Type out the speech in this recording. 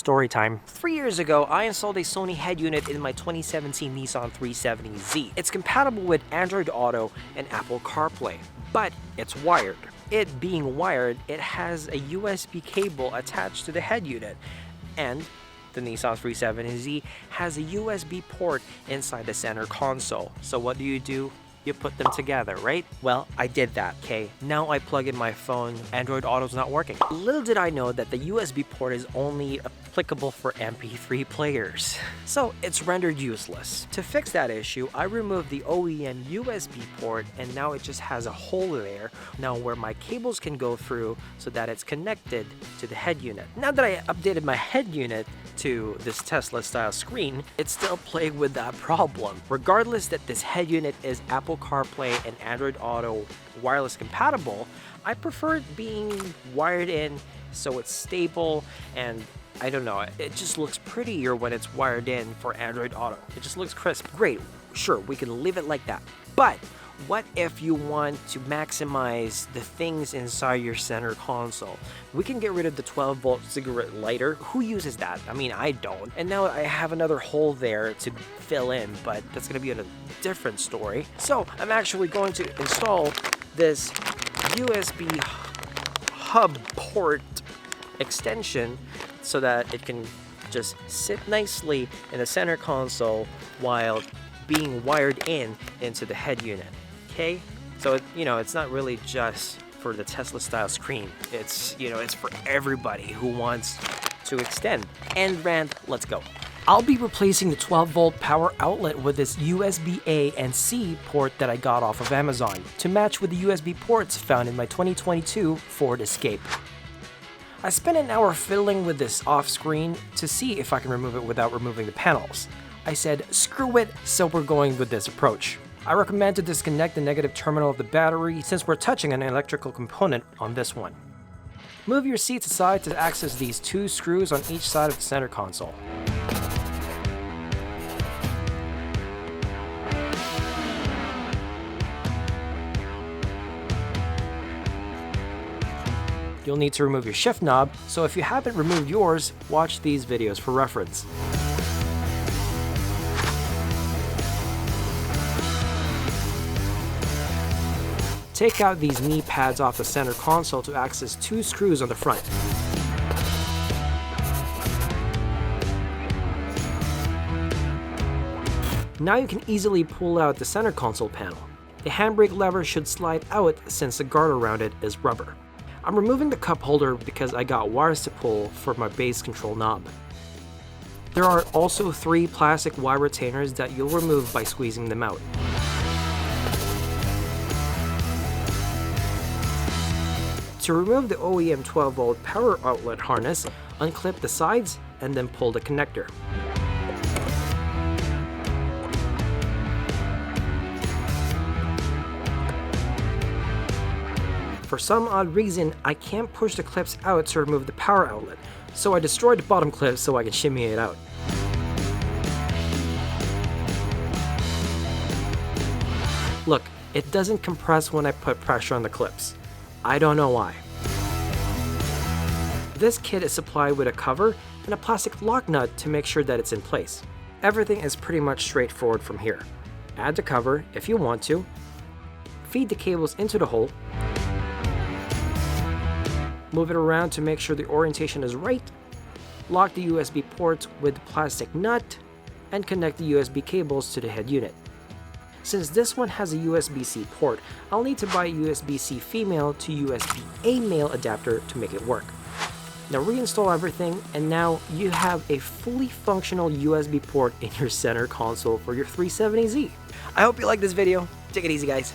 Story time. 3 years ago, I installed a Sony head unit in my 2017 Nissan 370Z. It's compatible with Android Auto and Apple CarPlay, but it's wired. It being wired, it has a USB cable attached to the head unit, and the Nissan 370Z has a USB port inside the center console. So what do? You put them together, right? Well, I did that, okay? Now I plug in my phone, Android Auto's not working. Little did I know that the USB port is only applicable for MP3 players. So it's rendered useless. To fix that issue, I removed the OEM USB port and now it just has a hole there now where my cables can go through so that it's connected to the head unit. Now that I updated my head unit to this Tesla style screen, it's still plagued with that problem. Regardless that this head unit is Apple CarPlay and Android Auto wireless compatible, I prefer it being wired in so it's stable, and I don't know, it just looks prettier when it's wired in for Android Auto. It just looks crisp. Great, sure, we can leave it like that. But what if you want to maximize the things inside your center console? We can get rid of the 12-volt cigarette lighter. Who uses that? I mean, I don't. And now I have another hole there to fill in, but that's going to be a different story. So I'm actually going to install this USB hub port extension so that it can just sit nicely in the center console while being wired into the head unit. Okay, so it's not really just for the Tesla style screen. It's it's for everybody who wants to extend. End rant, let's go. I'll be replacing the 12-volt power outlet with this USB A and C port that I got off of Amazon to match with the USB ports found in my 2022 Ford Escape. I spent an hour fiddling with this off screen to see if I can remove it without removing the panels. I said screw it, so we're going with this approach. I recommend to disconnect the negative terminal of the battery since we're touching an electrical component on this one. Move your seats aside to access these two screws on each side of the center console. You'll need to remove your shift knob, so if you haven't removed yours, watch these videos for reference. Take out these knee pads off the center console to access two screws on the front. Now you can easily pull out the center console panel. The handbrake lever should slide out since the guard around it is rubber. I'm removing the cup holder because I got wires to pull for my base control knob. There are also 3 plastic wire retainers that you'll remove by squeezing them out. To remove the OEM 12-volt power outlet harness, unclip the sides and then pull the connector. For some odd reason, I can't push the clips out to remove the power outlet, so I destroyed the bottom clip so I can shimmy it out. Look, it doesn't compress when I put pressure on the clips. I don't know why. This kit is supplied with a cover and a plastic lock nut to make sure that it's in place. Everything is pretty much straightforward from here. Add the cover if you want to, feed the cables into the hole, move it around to make sure the orientation is right, lock the USB ports with the plastic nut, and connect the USB cables to the head unit. Since this one has a USB-C port, I'll need to buy a USB-C female to USB-A male adapter to make it work. Now reinstall everything, and now you have a fully functional USB port in your center console for your 370Z. I hope you like this video. Take it easy, guys.